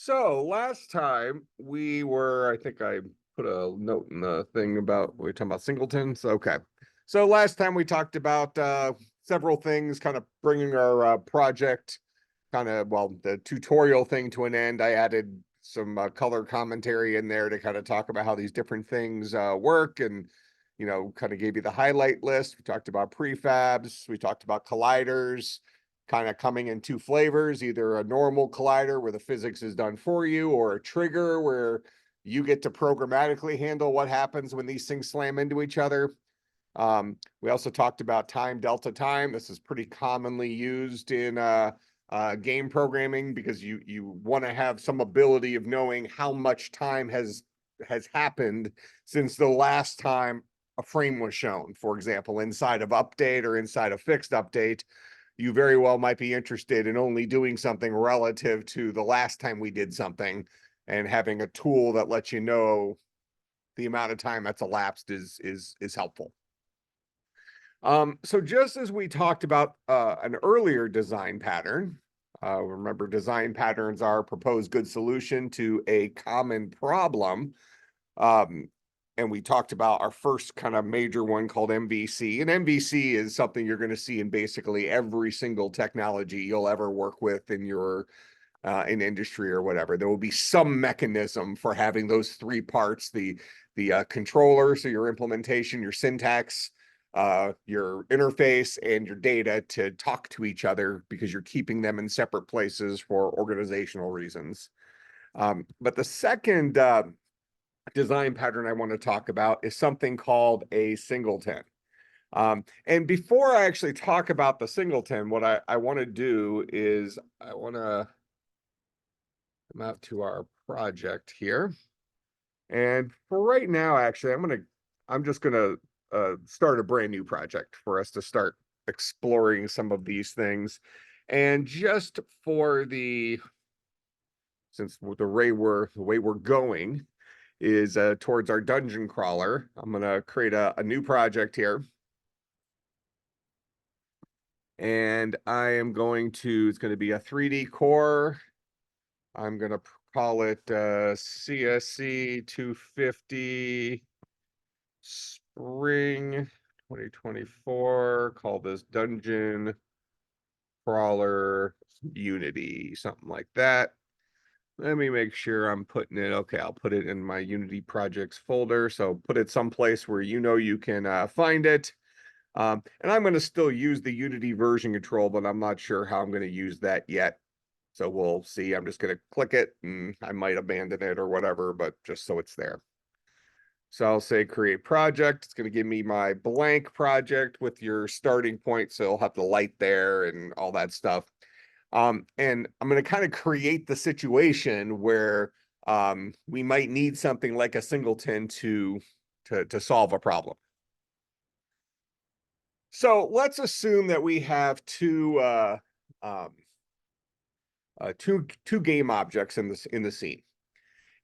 So last time I think I put a note in the thing about we were talking about singletons. Okay. So last time we talked about several things, kind of bringing our project, the tutorial thing to an end. I added some color commentary in there to kind of talk about how these different things work and, kind of gave you the highlight list. We talked about prefabs, we talked about colliders kind of coming in two flavors, either a normal collider where the physics is done for you, or a trigger where you get to programmatically handle what happens when these things slam into each other. We also talked about time delta time. This is pretty commonly used in game programming because you want to have some ability of knowing how much time has happened since the last time a frame was shown. For example, inside of update or inside of fixed update, you very well might be interested in only doing something relative to the last time we did something, and having a tool that lets you know the amount of time that's elapsed is helpful. So just as we talked about an earlier design pattern, remember design patterns are a proposed good solution to a common problem. Um, and we talked about our first kind of major one called MVC. And MVC is something you're going to see in basically every single technology you'll ever work with in your in industry or whatever. There will be some mechanism for having those three parts: the controller, so your implementation, your syntax, your interface, and your data to talk to each other because you're keeping them in separate places for organizational reasons. But the second design pattern I want to talk about is something called a singleton. And before I actually talk about the singleton, what I want to do is I want to come out to our project here. And for right now, actually, I'm just gonna start a brand new project for us to start exploring some of these things. And just for since the way we're going is towards our dungeon crawler, I'm gonna create a new project here. And it's going to be a 3D core. I'm going to call it CSC250 Spring 2024. Call this Dungeon Crawler Unity, something like that. Let me make sure I'm putting it. Okay, I'll put it in my Unity projects folder. So put it someplace where you can find it. And I'm going to still use the Unity version control, but I'm not sure how I'm going to use that yet. So we'll see. I'm just going to click it and I might abandon it or whatever, but just so it's there. So I'll say create project. It's going to give me my blank project with your starting point. So it'll have the light there and all that stuff. And I'm going to kind of create the situation where we might need something like a singleton to solve a problem. So let's assume that we have two game objects in the scene,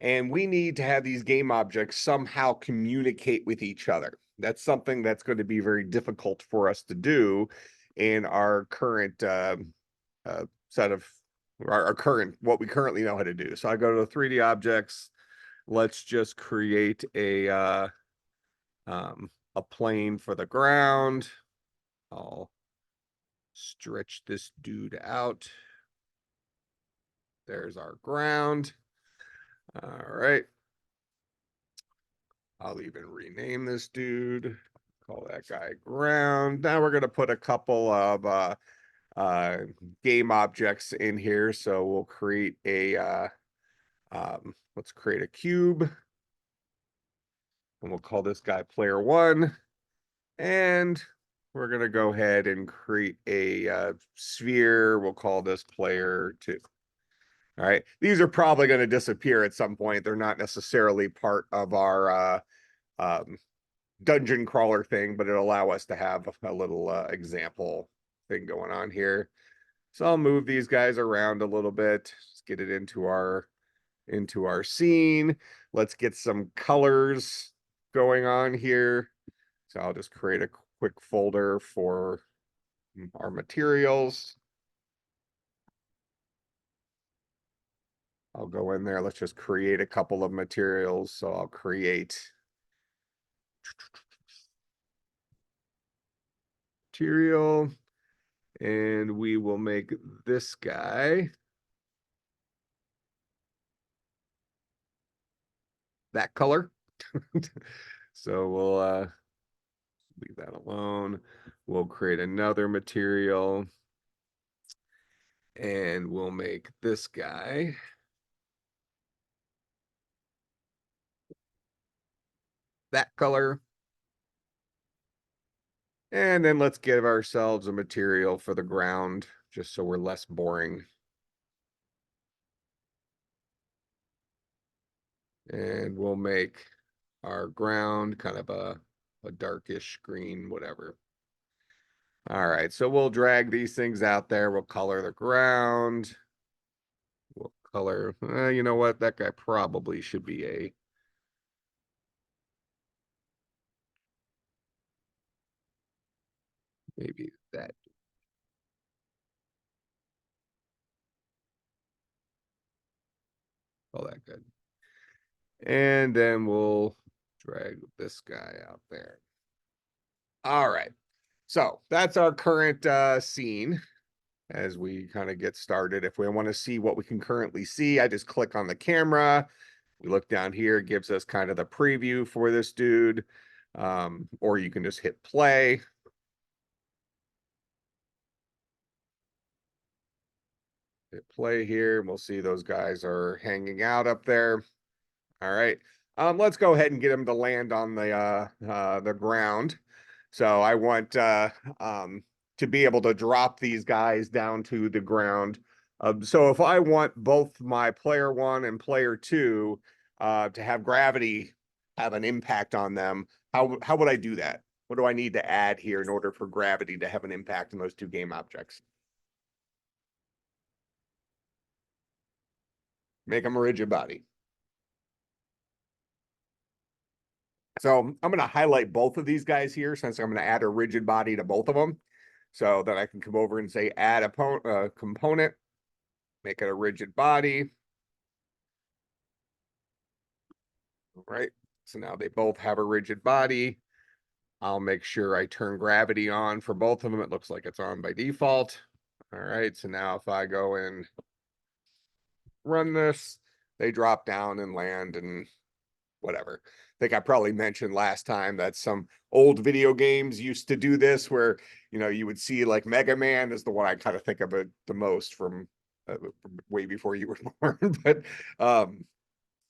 and we need to have these game objects somehow communicate with each other. That's something that's going to be very difficult for us to do in our current set of our current what we currently know how to do. So I go to 3D objects. Let's just create a plane for the ground. I'll stretch this dude out. There's our ground. All right. I'll even rename this dude. Call that guy ground. Now we're going to put a couple of game objects in here. So we'll create let's create a cube. And we'll call this guy player one. And we're going to go ahead and create a sphere. We'll call this player two. All right. These are probably going to disappear at some point. They're not necessarily part of our dungeon crawler thing, but it'll allow us to have a little example thing going on here. So I'll move these guys around a little bit. Just get it into our scene. Let's get some colors going on here. So I'll just create a quick folder for our materials. I'll go in there. Let's just create a couple of materials. So I'll create material, and we will make this guy that color. So we'll leave that alone. We'll create another material, and we'll make this guy that color. And then let's give ourselves a material for the ground, just so we're less boring. And we'll make our ground kind of a darkish green, whatever. All right, so we'll drag these things out there. We'll color the ground. We'll color, you know what? That guy probably should be maybe that. Oh, that good. And then we'll drag this guy out there. All right. So that's our current scene as we kind of get started. If we want to see what we can currently see, I just click on the camera. We look down here, it gives us kind of the preview for this dude. Or you can just hit play. Hit play here, and we'll see those guys are hanging out up there. All right. Let's go ahead and get them to land on the ground. So I want to be able to drop these guys down to the ground. So if I want both my player one and player two to have gravity have an impact on them, how would I do that? What do I need to add here in order for gravity to have an impact on those two game objects? Make them a rigid body. So I'm going to highlight both of these guys here since I'm going to add a rigid body to both of them. So that I can come over and say add a component, make it a rigid body. All right. So now they both have a rigid body. I'll make sure I turn gravity on for both of them. It looks like it's on by default. All right. So now if I go and run this, they drop down and land and whatever. I think I probably mentioned last time that some old video games used to do this where, you would see like Mega Man is the one I kind of think of it the most from way before you were born, but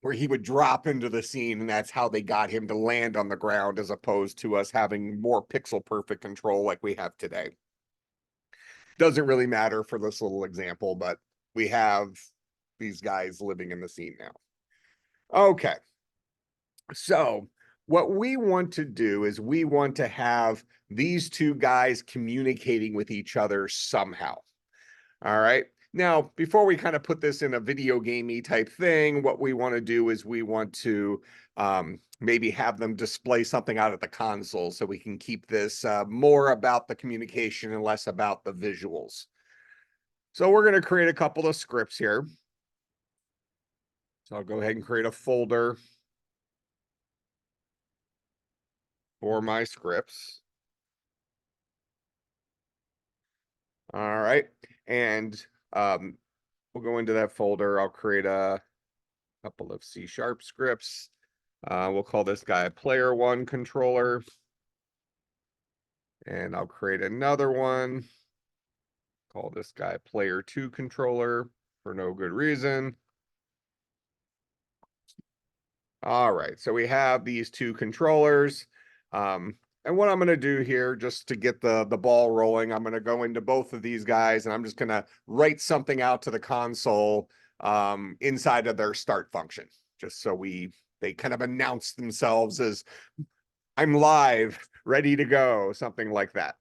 where he would drop into the scene and that's how they got him to land on the ground as opposed to us having more pixel perfect control like we have today. Doesn't really matter for this little example, but we have these guys living in the scene now. Okay. So what we want to do is we want to have these two guys communicating with each other somehow. All right. Now, before we kind of put this in a video gamey type thing, what we want to do is we want to maybe have them display something out at the console so we can keep this more about the communication and less about the visuals. So we're going to create a couple of scripts here. So I'll go ahead and create a folder for my scripts. All right. And we'll go into that folder. I'll create a couple of C# scripts. We'll call this guy player one controller. And I'll create another one. Call this guy player two controller for no good reason. All right, so we have these two controllers. And what I'm going to do here, just to get the ball rolling, I'm going to go into both of these guys and I'm just going to write something out to the console inside of their start function, just so they kind of announce themselves as I'm live, ready to go, something like that.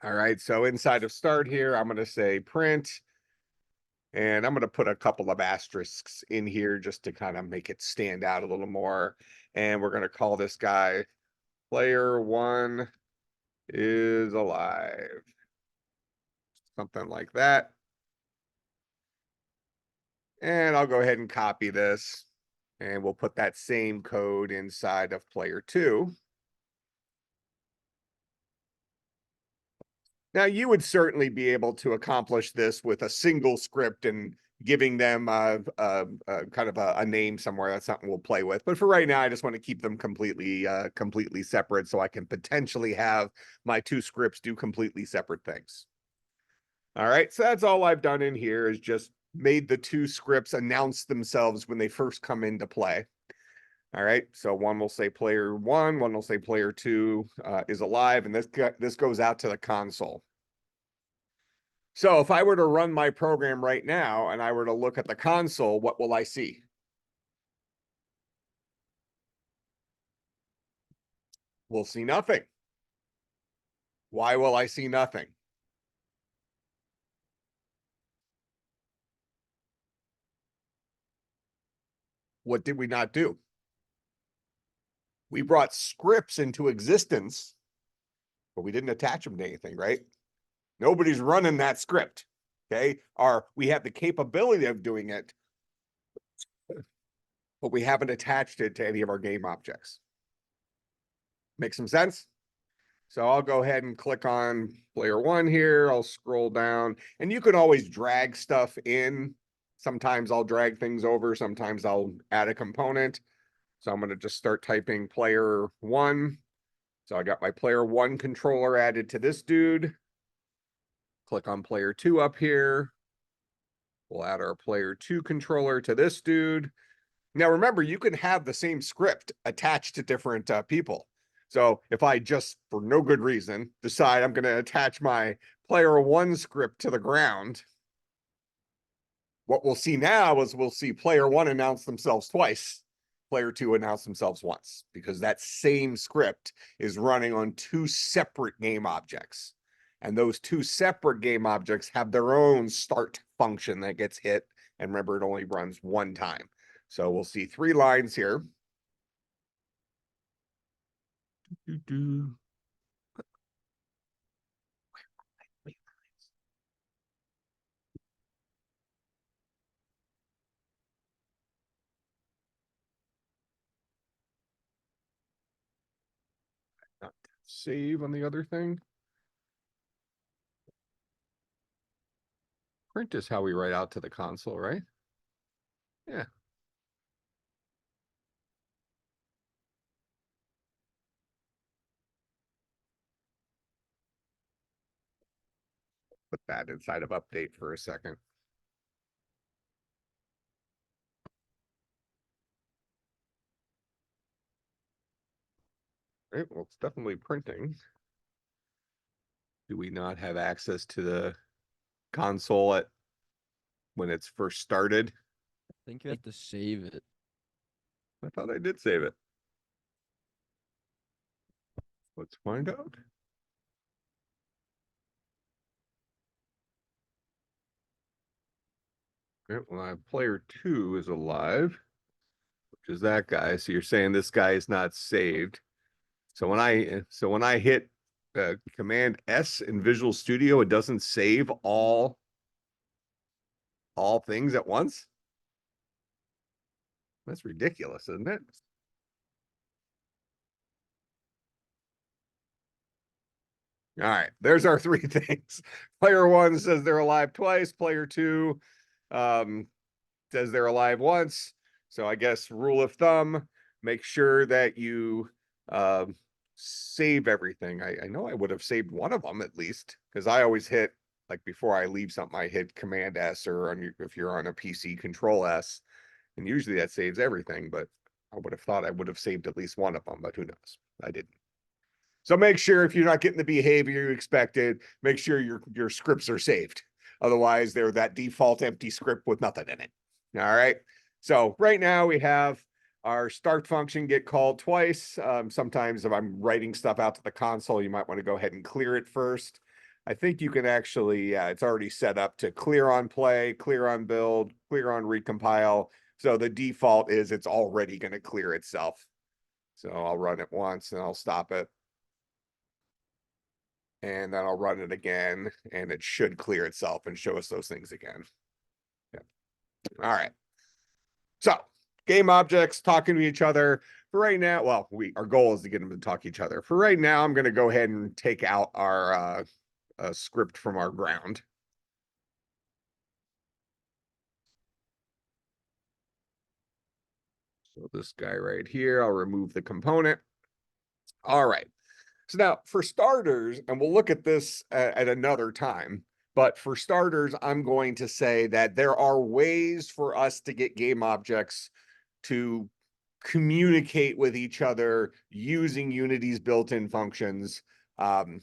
All right, so inside of start here, I'm going to say print, and I'm going to put a couple of asterisks in here just to kind of make it stand out a little more. And we're going to call this guy player one is alive. Something like that. And I'll go ahead and copy this. And we'll put that same code inside of player 2. Now, you would certainly be able to accomplish this with a single script and giving them kind of a name somewhere. That's something we'll play with. But for right now, I just want to keep them completely separate so I can potentially have my 2 scripts do completely separate things. All right, so that's all I've done in here is just made the 2 scripts announce themselves when they first come into play. All right, so one will say player 1, one will say player 2 is alive, and this goes out to the console. So if I were to run my program right now and I were to look at the console, what will I see? We'll see nothing. Why will I see nothing? What did we not do? We brought scripts into existence, but we didn't attach them to anything, right? Nobody's running that script. Okay. We have the capability of doing it, but we haven't attached it to any of our game objects. Make some sense? So I'll go ahead and click on player 1 here. I'll scroll down, and you can always drag stuff in. Sometimes I'll drag things over. Sometimes I'll add a component. So I'm going to just start typing player 1. So I got my player 1 controller added to this dude. Click on player 2 up here. We'll add our player 2 controller to this dude. Now, remember, you can have the same script attached to different people. So if I just, for no good reason, decide I'm going to attach my player 1 script to the ground, what we'll see now is we'll see player 1 announce themselves twice, player 2 announce themselves once, because that same script is running on 2 separate game objects. And those 2 separate game objects have their own start function that gets hit. And remember, it only runs 1 time. So we'll see 3 lines here. Not save on the other thing. Print is how we write out to the console, right? Yeah. Put that inside of update for a second. Right, well, it's definitely printing. Do we not have access to the console when it's first started? I think you have to save it. I thought I did save it. Let's find out. Okay, well, player 2 is alive, which is that guy. So you're saying this guy is not saved. So when I hit Command S in Visual Studio, it doesn't save all things at once. That's ridiculous, isn't it? All right, there's our 3 things. Player 1 says they're alive twice. Player 2 says they're alive once. So I guess rule of thumb, make sure that you save everything. I know I would have saved one of them at least, because I always hit, like before I leave something, I hit Command S, or if you're on a PC, Control S, and usually that saves everything, but I would have thought I would have saved at least one of them, but who knows? I didn't. So make sure if you're not getting the behavior you expected, make sure your scripts are saved. Otherwise, they're that default empty script with nothing in it. All right. So right now we have our start function get called twice. Sometimes if I'm writing stuff out to the console, you might want to go ahead and clear it first. I think you can actually, it's already set up to clear on play, clear on build, clear on recompile. So the default is it's already going to clear itself. So I'll run it once and I'll stop it. And then I'll run it again, and it should clear itself and show us those things again. Yeah. All right. So game objects talking to each other. For right now, well, our goal is to get them to talk to each other. For right now, I'm going to go ahead and take out our script from our ground. So this guy right here, I'll remove the component. All right. So now for starters, and we'll look at this at another time, but for starters, I'm going to say that there are ways for us to get game objects to communicate with each other using Unity's built-in functions. But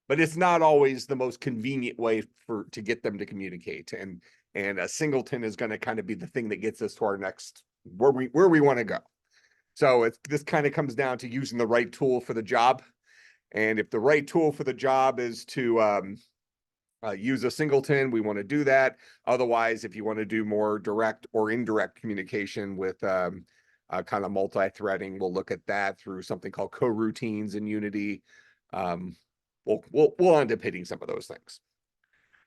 it's not always the most convenient way to get them to communicate. And a singleton is going to kind of be the thing that gets us to our next where we want to go. So this kind of comes down to using the right tool for the job. And if the right tool for the job is to use a singleton, we want to do that. Otherwise, if you want to do more direct or indirect communication with kind of multi-threading, we'll look at that through something called coroutines in Unity. We'll end up hitting some of those things.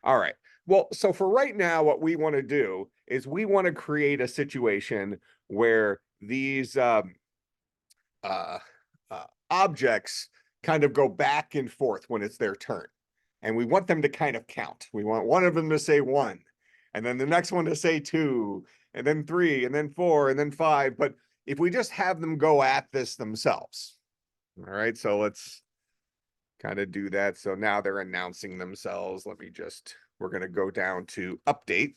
All right. Well, so for right now, what we want to do is we want to create a situation where these objects kind of go back and forth when it's their turn. And we want them to kind of count. We want one of them to say 1, and then the next one to say 2, and then 3, and then 4, and then 5. But if we just have them go at this themselves, all right, so let's kind of do that. So now they're announcing themselves. We're going to go down to update.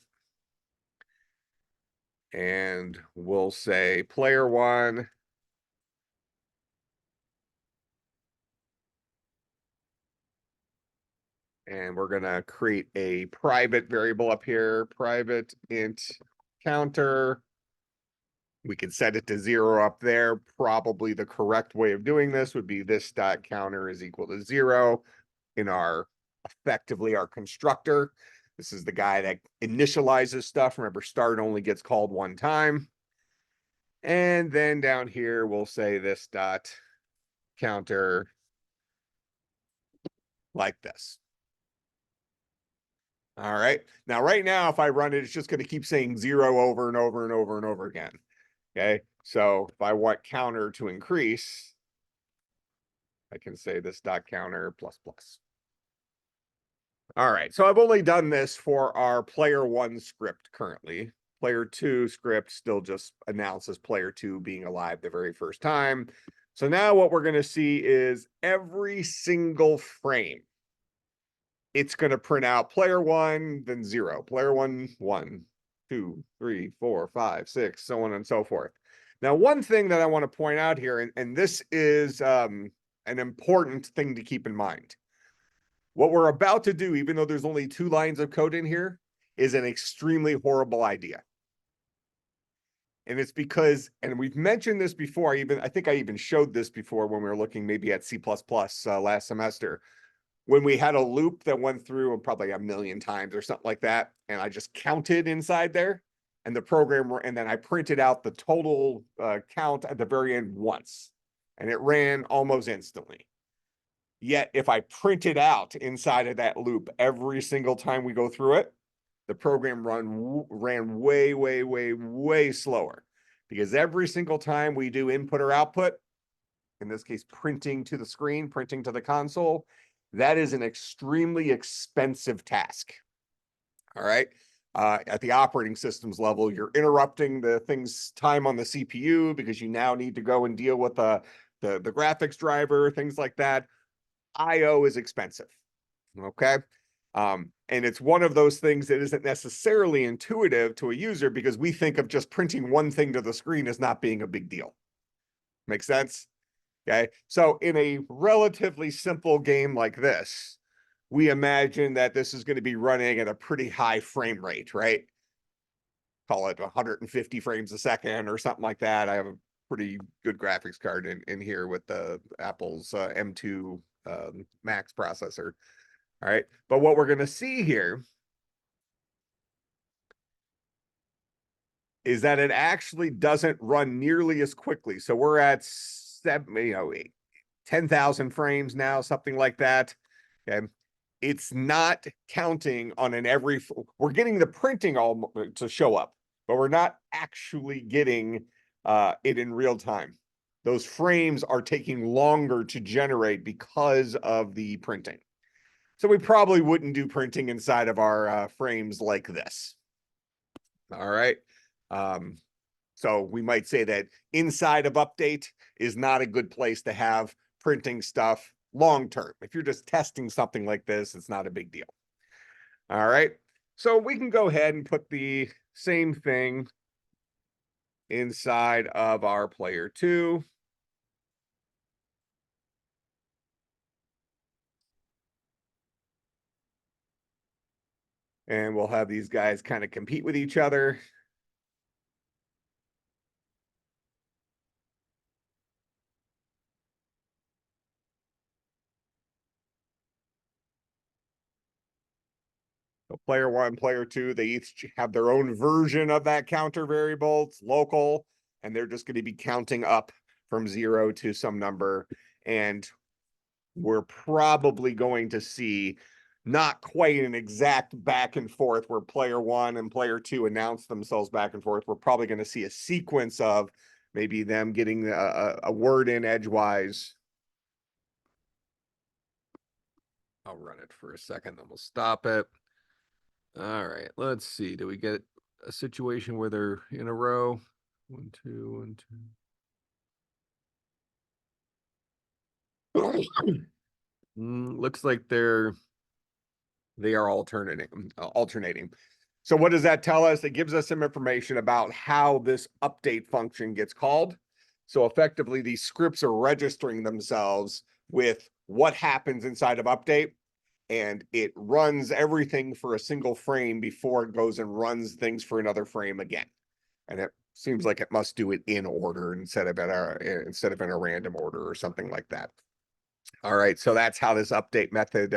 And we'll say player 1. And we're going to create a private variable up here, private int counter. We could set it to 0 up there. Probably the correct way of doing this would be this dot counter is equal to 0 in effectively our constructor. This is the guy that initializes stuff. Remember, start only gets called one time. And then down here, we'll say this dot counter like this. All right. Now, right now, if I run it, it's just going to keep saying 0 over and over and over and over again. Okay. So if I want counter to increase, I can say this dot counter plus plus. All right. So I've only done this for our player 1 script currently. Player 2 script still just announces player 2 being alive the very first time. So now what we're going to see is every single frame, it's going to print out player 1, then 0, player 1, 1, 2, 3, 4, 5, 6, so on and so forth. Now, one thing that I want to point out here, and this is an important thing to keep in mind. What we're about to do, even though there's only 2 lines of code in here, is an extremely horrible idea. And it's because, and we've mentioned this before, I think I even showed this before when we were looking maybe at C++ last semester, when we had a loop that went through probably a million times or something like that, and I just counted inside there, and the program, and then I printed out the total count at the very end once, and it ran almost instantly. Yet if I print it out inside of that loop every single time we go through it, the program ran way, way, way, way slower, because every single time we do input or output, in this case, printing to the screen, printing to the console, that is an extremely expensive task. All right. At the operating systems level, you're interrupting the thing's time on the CPU because you now need to go and deal with the graphics driver, things like that. IO is expensive. Okay. And it's one of those things that isn't necessarily intuitive to a user because we think of just printing one thing to the screen as not being a big deal. Make sense? Okay. So in a relatively simple game like this, we imagine that this is going to be running at a pretty high frame rate, right? Call it 150 frames a second or something like that. I have a pretty good graphics card in here with the Apple's M2 Max processor. All right. But what we're going to see here is that it actually doesn't run nearly as quickly. So we're at 10,000 frames now, something like that. Okay. it's not counting on we're getting the printing all to show up, but we're not actually getting it in real time. Those frames are taking longer to generate because of the printing. So we probably wouldn't do printing inside of our frames like this. All right. So we might say that inside of update is not a good place to have printing stuff long term. If you're just testing something like this, it's not a big deal. All right. So we can go ahead and put the same thing inside of our player 2. And we'll have these guys kind of compete with each other. So player 1, player 2, they each have their own version of that counter variable. It's local, and they're just going to be counting up from 0 to some number. And we're probably going to see not quite an exact back and forth where player 1 and player 2 announce themselves back and forth. We're probably going to see a sequence of maybe them getting a word in edgewise. I'll run it for a second, then we'll stop it. All right, let's see. Do we get a situation where they're in a row? 1, 2, 1, 2. Looks like they are alternating. So what does that tell us? It gives us some information about how this update function gets called. So effectively, these scripts are registering themselves with what happens inside of update, and it runs everything for a single frame before it goes and runs things for another frame again. And it seems like it must do it in order instead of in a random order or something like that. All right, so that's how this update method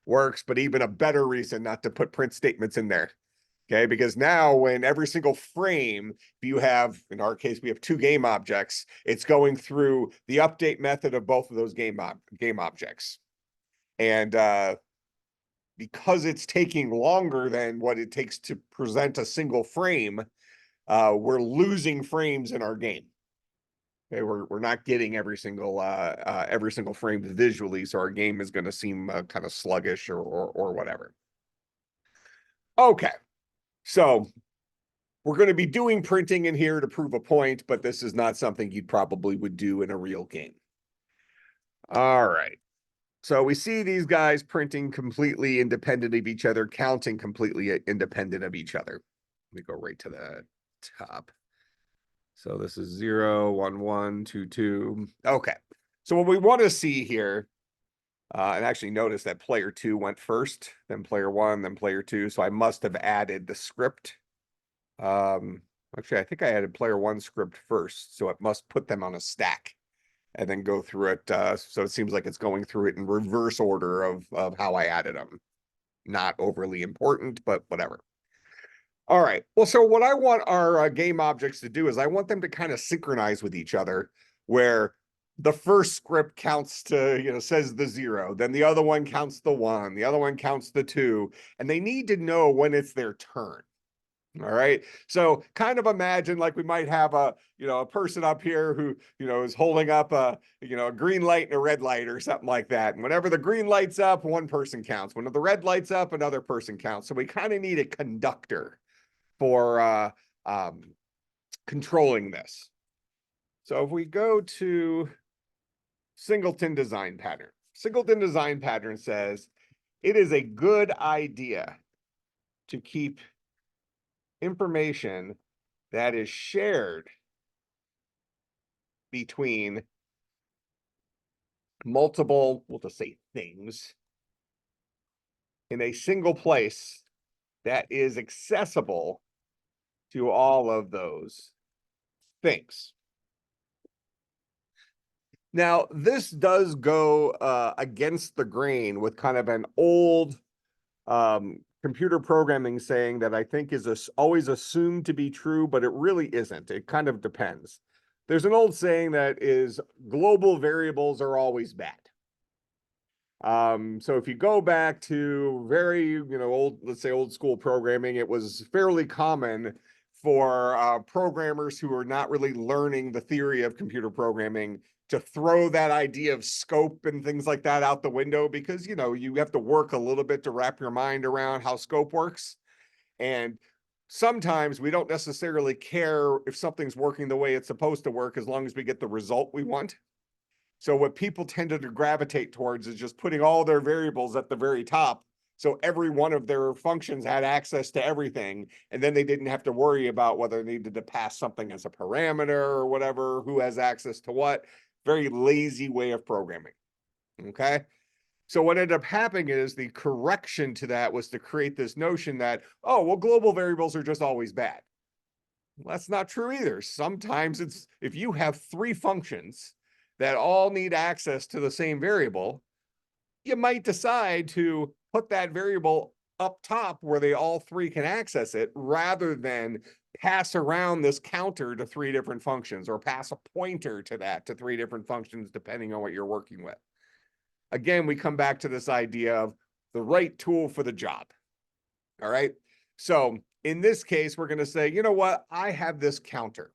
works, but even a better reason not to put print statements in there. Okay, because now when every single frame, if you have, in our case, we have 2 game objects, it's going through the update method of both of those game objects. And because it's taking longer than what it takes to present a single frame, we're losing frames in our game. Okay, we're not getting every single frame visually, so our game is going to seem kind of sluggish or whatever. Okay, so we're going to be doing printing in here to prove a point, but this is not something you probably would do in a real game. All right. So we see these guys printing completely independent of each other, counting completely independent of each other. Let me go right to the top. So this is 0, 1, 1, 2, 2. Okay. So what we want to see here, and actually notice that player 2 went first, then player 1, then player 2. So I must have added the script. Actually, I think I added player 1 script first, so it must put them on a stack and then go through it. So it seems like it's going through it in reverse order of how I added them. Not overly important, but whatever. All right. Well, so what I want our game objects to do is I want them to kind of synchronize with each other, where the first script counts to, says the 0, then the other one counts the 1, the other one counts the 2, and they need to know when it's their turn. All right. So kind of imagine like we might have a person up here who, is holding up a green light and a red light or something like that. And whenever the green light's up, one person counts. When the red light's up, another person counts. So we kind of need a conductor for controlling this. So if we go to Singleton design pattern, Singleton design pattern says it is a good idea to keep information that is shared between multiple, we'll just say things, in a single place that is accessible to all of those things. Now, this does go against the grain with kind of an old computer programming saying that I think is always assumed to be true, but it really isn't. It kind of depends. There's an old saying that is global variables are always bad. So if you go back to very, old, let's say old school programming, it was fairly common for programmers who are not really learning the theory of computer programming to throw that idea of scope and things like that out the window because, you have to work a little bit to wrap your mind around how scope works. And sometimes we don't necessarily care if something's working the way it's supposed to work as long as we get the result we want. So what people tended to gravitate towards is just putting all their variables at the very top. So every one of their functions had access to everything. And then they didn't have to worry about whether they needed to pass something as a parameter or whatever, who has access to what. Very lazy way of programming. Okay. So what ended up happening is the correction to that was to create this notion that, oh, well, global variables are just always bad. Well, that's not true either. Sometimes it's if you have three functions that all need access to the same variable, you might decide to put that variable up top where they all three can access it rather than pass around this counter to three different functions or pass a pointer to that to three different functions depending on what you're working with. Again, we come back to this idea of the right tool for the job. All right. So in this case, we're going to say, you know what? I have this counter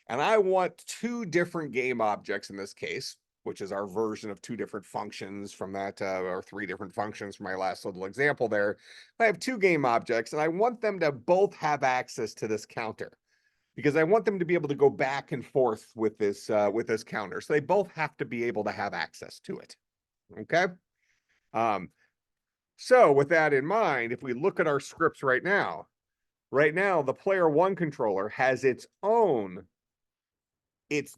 and I want two different game objects in this case, which is our version of two different functions from that, or three different functions from my last little example there. I have two game objects and I want them to both have access to this counter because I want them to be able to go back and forth with this counter. So they both have to be able to have access to it. Okay. So with that in mind, if we look at our scripts right now, the player one controller has its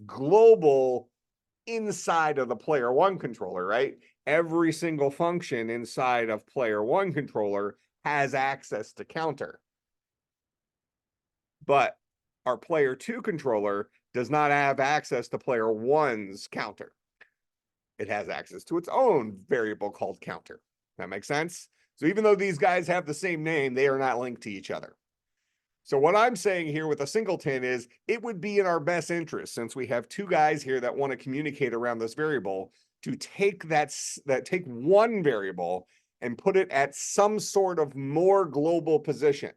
global inside of the player one controller, right? Every single function inside of player one controller has access to counter. But our player two controller does not have access to player one's counter. It has access to its own variable called counter. That makes sense? So even though these guys have the same name, they are not linked to each other. So what I'm saying here with a singleton is it would be in our best interest, since we have two guys here that want to communicate around this variable, to take take one variable and put it at some sort of more global position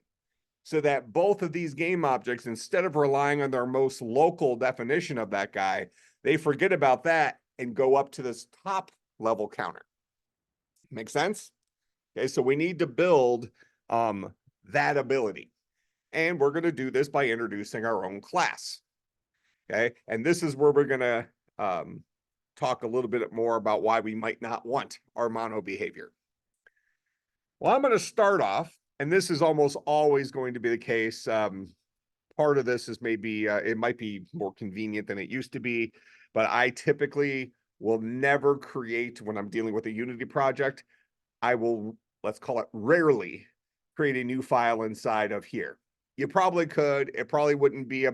so that both of these game objects, instead of relying on their most local definition of that guy, they forget about that and go up to this top level counter. Make sense? Okay, so we need to build that ability. And we're going to do this by introducing our own class. Okay, and this is where we're going to talk a little bit more about why we might not want our mono behavior. Well, I'm going to start off, and this is almost always going to be the case. Part of this is maybe it might be more convenient than it used to be, but I typically will never create, when I'm dealing with a Unity project, I will, let's call it rarely, create a new file inside of here. You probably could. It probably wouldn't be a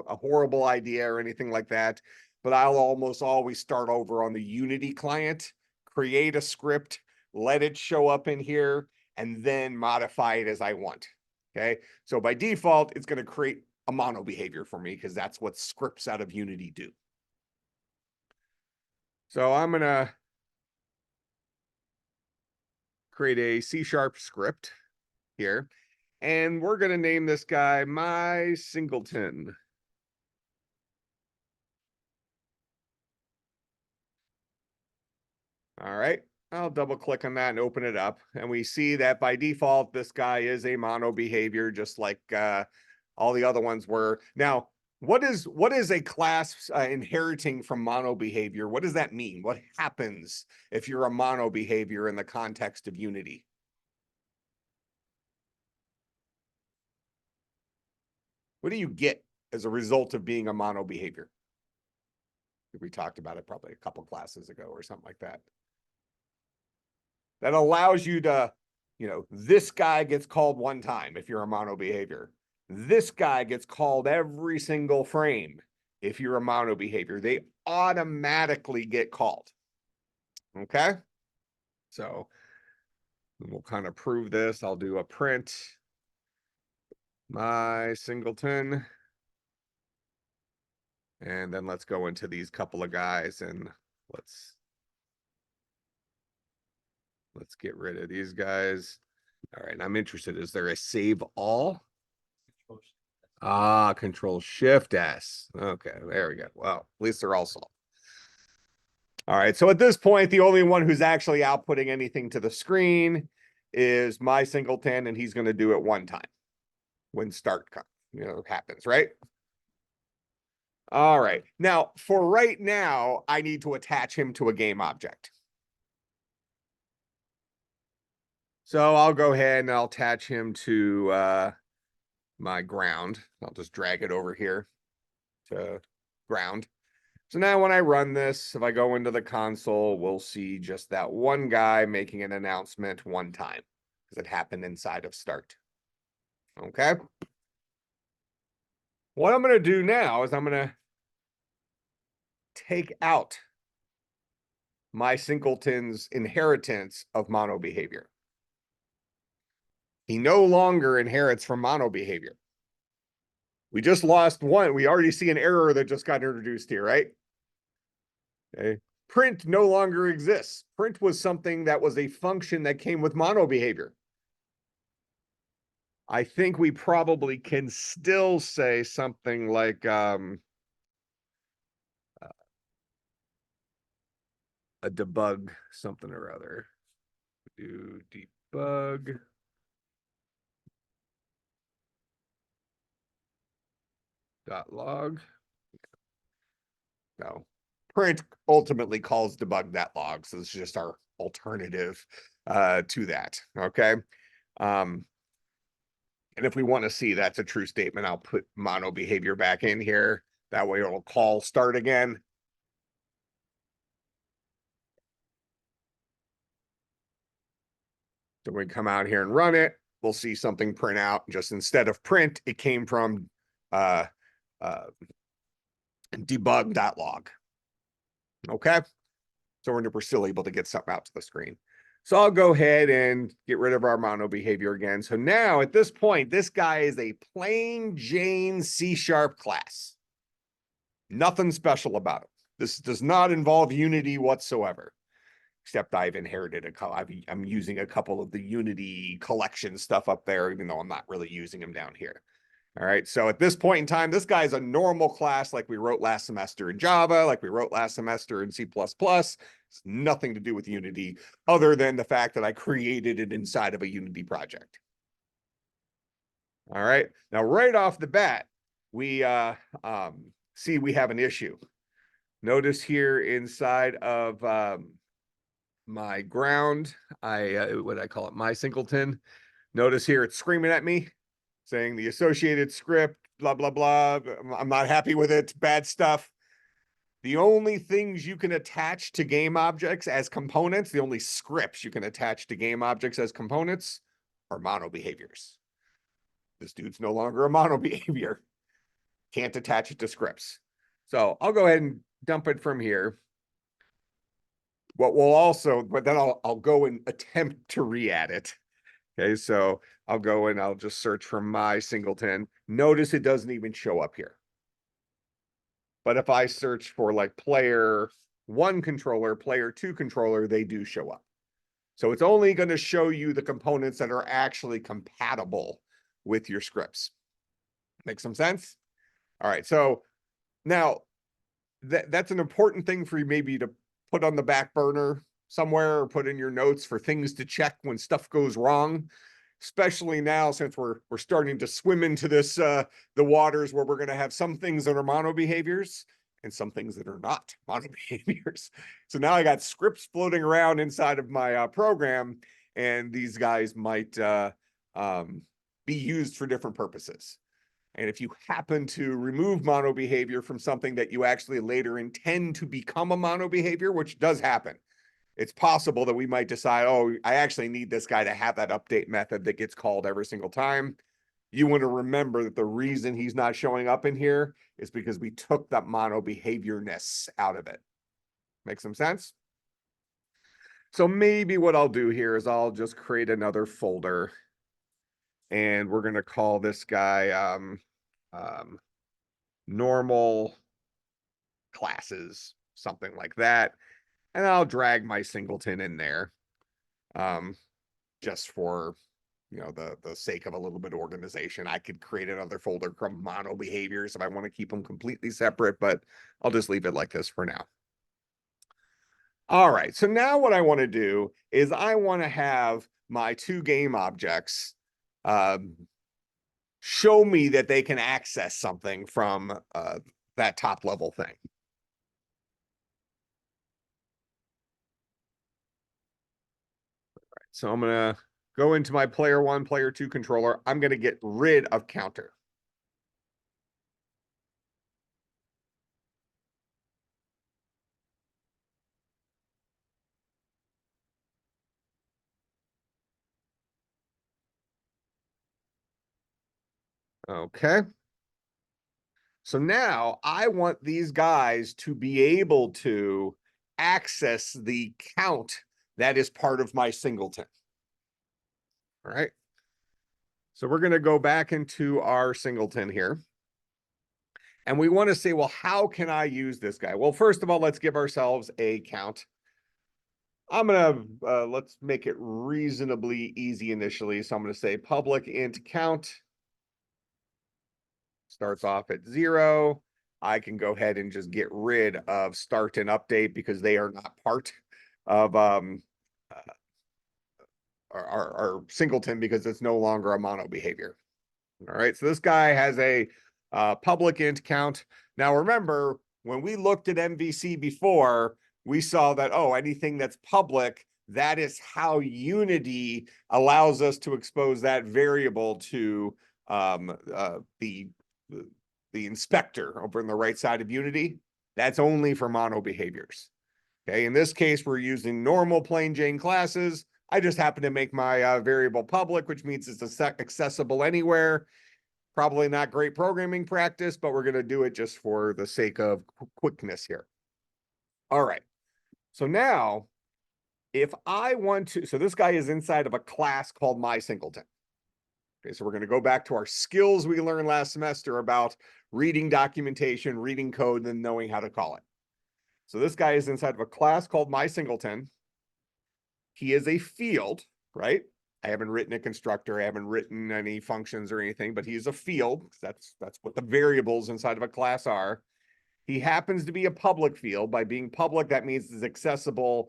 horrible idea or anything like that, but I'll almost always start over on the Unity client, create a script, let it show up in here, and then modify it as I want. Okay, so by default, it's going to create a mono behavior for me because that's what scripts out of Unity do. So I'm going to create a C# script here, and we're going to name this guy my Singleton. All right, I'll double click on that and open it up. And we see that by default, this guy is a mono behavior, just like all the other ones were. Now, what is a class inheriting from mono behavior? What does that mean? What happens if you're a mono behavior in the context of Unity? What do you get as a result of being a mono behavior? We talked about it probably a couple classes ago or something like that. That allows you to, this guy gets called one time if you're a mono behavior. This guy gets called every single frame if you're a mono behavior. They automatically get called. Okay? So we'll kind of prove this. I'll do a print my Singleton. And then let's go into these couple of guys and let's Let's get rid of these guys. All right, I'm interested. Is there a save all? Ah, Control Shift S. Okay, there we go. Well, at least they're all solved. All right, so at this point, the only one who's actually outputting anything to the screen is my singleton, and he's going to do it one time when start happens, right? All right. Now, for right now, I need to attach him to a game object. So I'll go ahead and I'll attach him to my ground. I'll just drag it over here to ground. So now when I run this, if I go into the console, we'll see just that one guy making an announcement one time because it happened inside of start. Okay. What I'm going to do now is I'm going to take out my singleton's inheritance of mono behavior. He no longer inherits from mono behavior. We just lost one. We already see an error that just got introduced here, right? Okay. Print no longer exists. Print was something that was a function that came with mono behavior. I think we probably can still say something like a debug something or other. Do debug. .log. No. Print ultimately calls debug that log. So this is just our alternative to that. Okay. And if we want to see that's a true statement, I'll put mono behavior back in here. That way it'll call start again. So when we come out here and run it, we'll see something print out. Just instead of print, it came from debug.log. Okay. So we're still able to get something out to the screen. So I'll go ahead and get rid of our mono behavior again. So now at this point, this guy is a plain Jane C# class. Nothing special about it. This does not involve Unity whatsoever, except I've inherited I'm using a couple of the Unity collection stuff up there, even though I'm not really using them down here. All right, so at this point in time, this guy is a normal class like we wrote last semester in Java, like we wrote last semester in C++. It's nothing to do with Unity other than the fact that I created it inside of a Unity project. All right, now right off the bat, we see we have an issue. Notice here inside of my ground, what I call it, my singleton. Notice here it's screaming at me, saying the associated script, blah, blah, blah. I'm not happy with it. Bad stuff. The only things you can attach to game objects as components, the only scripts you can attach to game objects as components are mono behaviors. This dude's no longer a mono behavior. Can't attach it to scripts. So I'll go ahead and dump it from here. What will also, but then I'll go and attempt to re-add it. Okay, so I'll go and I'll just search for my singleton. Notice it doesn't even show up here. But if I search for like player 1 controller, player 2 controller, they do show up. So it's only going to show you the components that are actually compatible with your scripts. Make some sense? All right, so now that's an important thing for you maybe to put on the back burner somewhere or put in your notes for things to check when stuff goes wrong, especially now since we're starting to swim into this the waters where we're going to have some things that are mono behaviors and some things that are not mono behaviors. So now I got scripts floating around inside of my program, and these guys might be used for different purposes. And if you happen to remove mono behavior from something that you actually later intend to become a mono behavior, which does happen, it's possible that we might decide, oh, I actually need this guy to have that update method that gets called every single time. You want to remember that the reason he's not showing up in here is because we took that mono behaviorness out of it. Make some sense? So maybe what I'll do here is I'll just create another folder, and we're going to call this guy normal classes, something like that. And I'll drag my singleton in there. Just for, you know, the sake of a little bit of organization. I could create another folder from mono behaviors if I want to keep them completely separate, but I'll just leave it like this for now. All right, so now what I want to do is I want to have my two game objects show me that they can access something from that top level thing. So I'm going to go into my player 1, player 2 controller. I'm going to get rid of counter. Okay. So now I want these guys to be able to access the count that is part of my singleton. All right. So we're going to go back into our singleton here. And we want to say, well, how can I use this guy? Well, first of all, let's give ourselves a count. I'm going to, let's make it reasonably easy initially. So I'm going to say public int count starts off at 0. I can go ahead and just get rid of start and update because they are not part of our singleton because it's no longer a mono behavior. All right, so this guy has a public int count. Now remember, when we looked at MVC before, we saw that, oh, anything that's public, that is how Unity allows us to expose that variable to the inspector over on the right side of Unity. That's only for mono behaviors. Okay, in this case, we're using normal plain Jane classes. I just happen to make my variable public, which means it's accessible anywhere. Probably not great programming practice, but we're going to do it just for the sake of quickness here. All right. So now, if I want to, so this guy is inside of a class called my singleton. Okay, so we're going to go back to our skills we learned last semester about reading documentation, reading code, and knowing how to call it. So this guy is inside of a class called my singleton. He is a field, right? I haven't written a constructor. I haven't written any functions or anything, but he's a field. That's what the variables inside of a class are. He happens to be a public field. By being public, that means it's accessible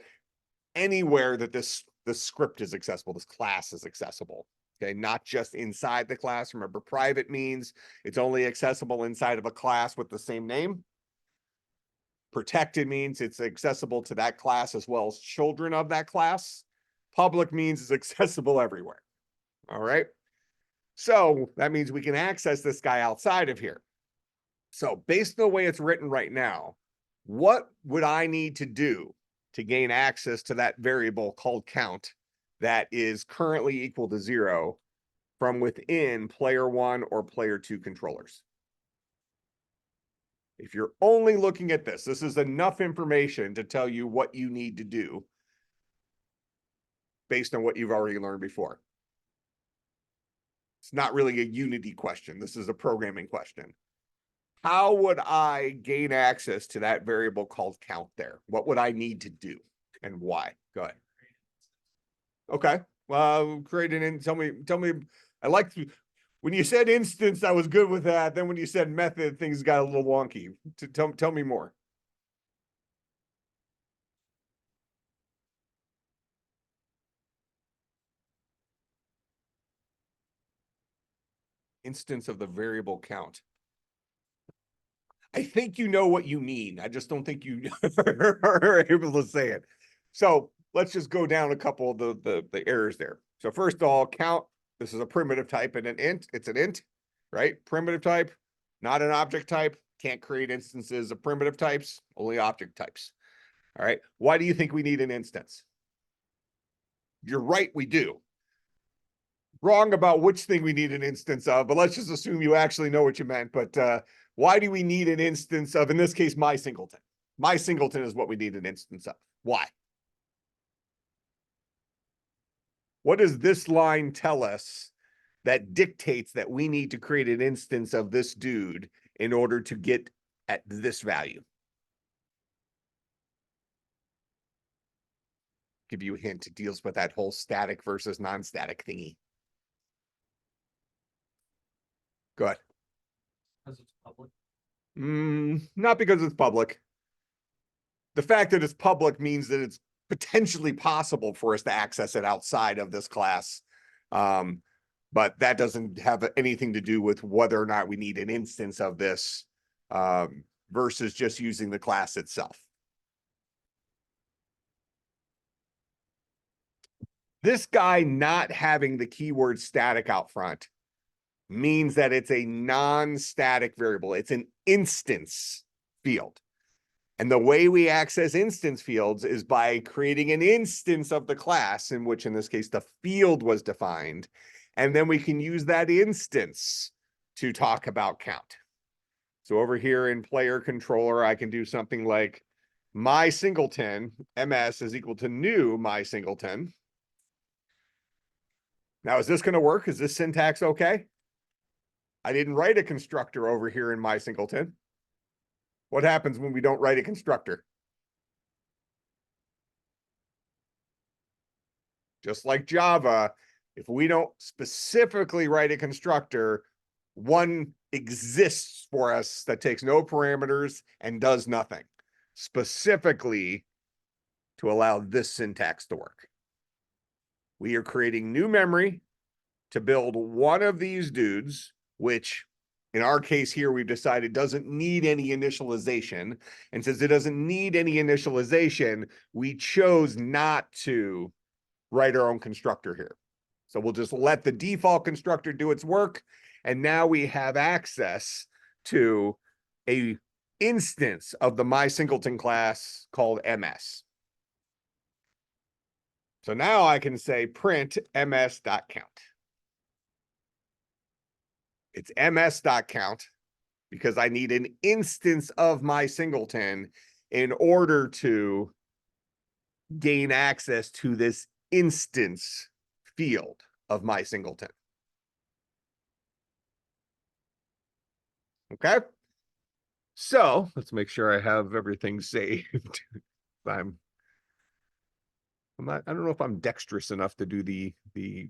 anywhere that this script is accessible, this class is accessible. Okay, not just inside the class. Remember, private means it's only accessible inside of a class with the same name. Protected means it's accessible to that class as well as children of that class. Public means it's accessible everywhere. All right. So that means we can access this guy outside of here. So based on the way it's written right now, what would I need to do to gain access to that variable called count that is currently equal to 0 from within player 1 or player 2 controllers? If you're only looking at this, this is enough information to tell you what you need to do based on what you've already learned before. It's not really a Unity question. This is a programming question. How would I gain access to that variable called count there? What would I need to do and why? Go ahead. Okay. Well, create an tell me. I like to, when you said instance, I was good with that. Then when you said method, things got a little wonky. Tell me more. Instance of the variable count. I think you know what you mean. I just don't think you are able to say it. So let's just go down a couple of the errors there. So first of all, count. This is a primitive type and an int. It's an int, right? Primitive type, not an object type. Can't create instances of primitive types, only object types. All right. Why do you think we need an instance? You're right, we do. Wrong about which thing we need an instance of, but let's just assume you actually know what you meant. But why do we need an instance of, in this case, my singleton? My singleton is what we need an instance of. Why? What does this line tell us that dictates that we need to create an instance of this dude in order to get at this value? give you a hint. It deals with that whole static versus non-static thingy. Go ahead. Because it's public. Not because it's public. The fact that it's public means that it's potentially possible for us to access it outside of this class. But that doesn't have anything to do with whether or not we need an instance of this versus just using the class itself. This guy not having the keyword static out front means that it's a non-static variable. It's an instance field. And the way we access instance fields is by creating an instance of the class, in which in this case the field was defined. And then we can use that instance to talk about count. So over here in player controller, I can do something like my singleton, ms is equal to new my singleton. Now, is this going to work? Is this syntax okay? I didn't write a constructor over here in my singleton. What happens when we don't write a constructor? Just like Java, if we don't specifically write a constructor, one exists for us that takes no parameters and does nothing, specifically to allow this syntax to work. We are creating new memory to build one of these dudes, which in our case here, we've decided doesn't need any initialization. And since it doesn't need any initialization, we chose not to write our own constructor here. So we'll just let the default constructor do its work. And now we have access to a instance of the mySingleton class called ms. So now I can say print ms.count. It's ms.count because I need an instance of my singleton in order to gain access to this instance field of my singleton. Okay. So let's make sure I have everything saved. I don't know if I'm dexterous enough to do the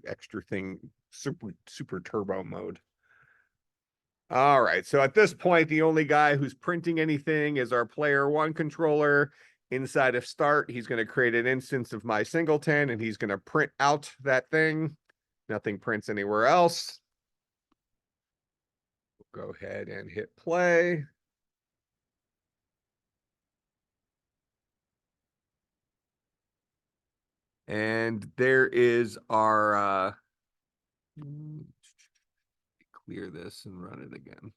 extra thing, super turbo mode. All right, so at this point, the only guy who's printing anything is our player one controller. Inside of start, he's going to create an instance of my singleton, and he's going to print out that thing. Nothing prints anywhere else. We'll go ahead and hit play. And there is our, clear this and run it again.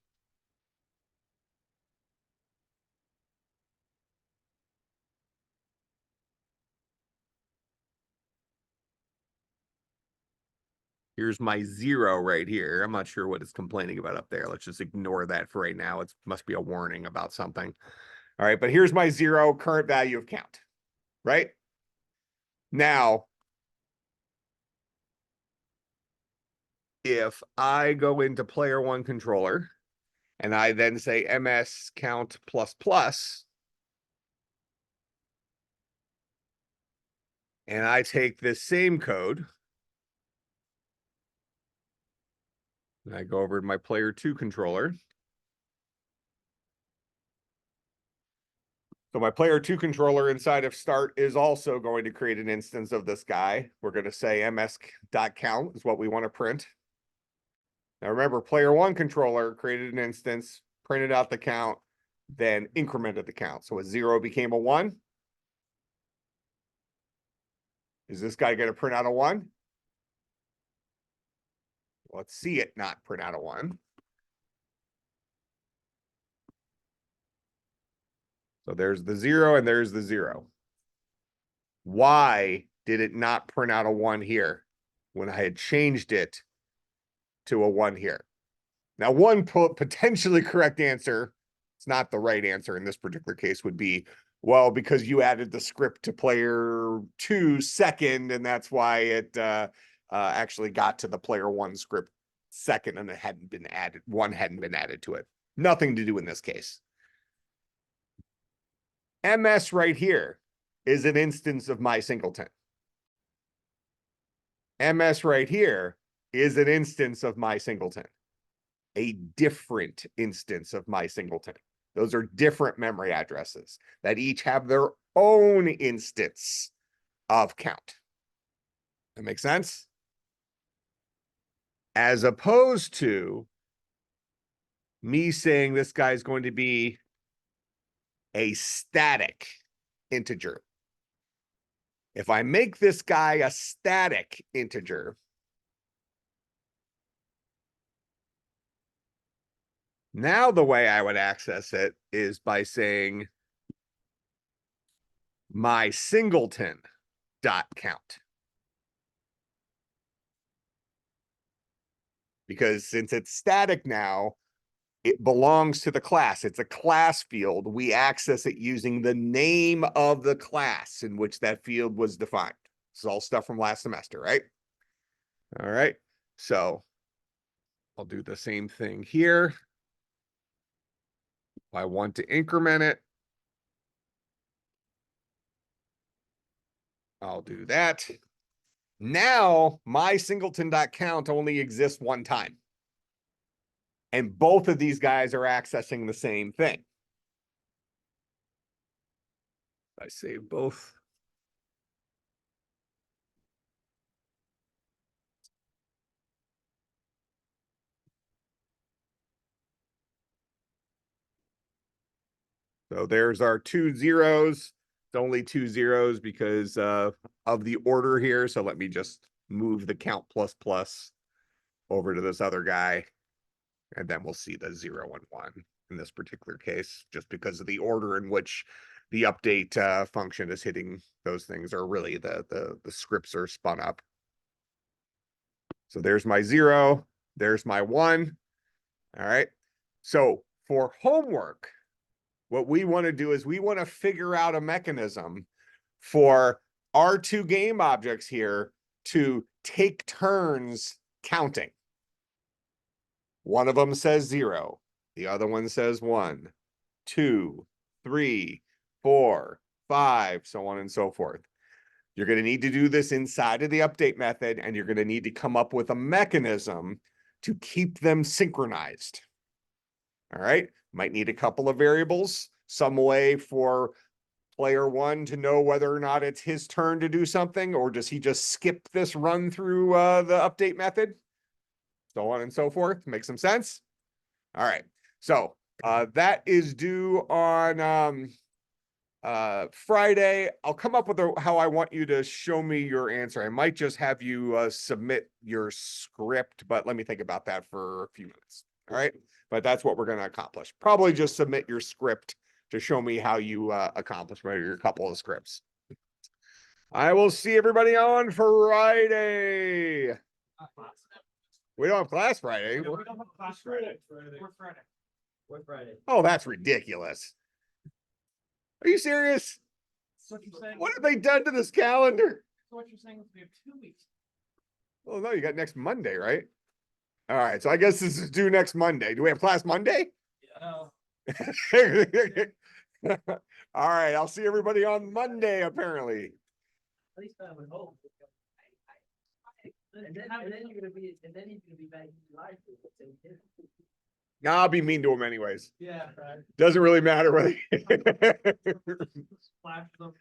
Here's my 0 right here. I'm not sure what it's complaining about up there. Let's just ignore that for right now. It must be a warning about something. All right, but here's my 0 current value of count, right? Now, if I go into player one controller and I then say ms count plus plus, and I take this same code, and I go over to my player two controller. So my player two controller inside of start is also going to create an instance of this guy. We're going to say ms.count is what we want to print. Now remember, player one controller created an instance, printed out the count, then incremented the count. So a 0 became a 1. Is this guy going to print out a 1? Let's see it not print out a 1. So there's the 0 and there's the 0. Why did it not print out a 1 here when I had changed it to a 1 here? Now, one potentially correct answer, it's not the right answer in this particular case, would be, well, because you added the script to player 2 second, and that's why it actually got to the player 1 script second, and it hadn't been added, 1 hadn't been added to it. Nothing to do in this case. MS right here is an instance of my singleton. MS right here is an instance of my singleton, a different instance of my singleton. Those are different memory addresses that each have their own instance of count. That makes sense? As opposed to me saying this guy's going to be a static integer. If I make this guy a static integer, now the way I would access it is by saying my singleton dot count. Because since it's static now, it belongs to the class. It's a class field. We access it using the name of the class in which that field was defined. This is all stuff from last semester, right? All right. So I'll do the same thing here. If I want to increment it, I'll do that. Now my singleton.count only exists one time. And both of these guys are accessing the same thing. I save both. So there's our 2 zeros. It's only 2 zeros because of the order here. So let me just move the count plus plus over to this other guy. And then we'll see the 0 and 1 in this particular case, just because of the order in which the update function is hitting those things, or really the scripts are spun up. So there's my 0, there's my 1. All right. So for homework, what we want to do is we want to figure out a mechanism for our 2 game objects here to take turns counting. One of them says 0. The other one says 1, 2, 3, 4, 5, so on and so forth. You're going to need to do this inside of the update method, and you're going to need to come up with a mechanism to keep them synchronized. All right. Might need a couple of variables, some way for player 1 to know whether or not it's his turn to do something, or does he just skip this run through the update method? So on and so forth. Make some sense? All right. So that is due on Friday. I'll come up with how I want you to show me your answer. I might just have you submit your script, but let me think about that for a few minutes. All right. But that's what we're going to accomplish. Probably just submit your script to show me how you accomplish your couple of scripts. I will see everybody on Friday. We don't have class Friday. No, we don't have class Friday. We're Friday. We're Friday. Oh, that's ridiculous. Are you serious? So what you're saying? What have they done to this calendar? So what you're saying is we have 2 weeks. Well, no, you got next Monday, right? All right, so I guess this is due next Monday. Do we have class Monday? Yeah. All right, I'll see everybody on Monday, apparently. At least I would hope. And then you're gonna be back in July. Nah, I'll be mean to him anyways. Yeah, right. Doesn't really matter whether. Flash them.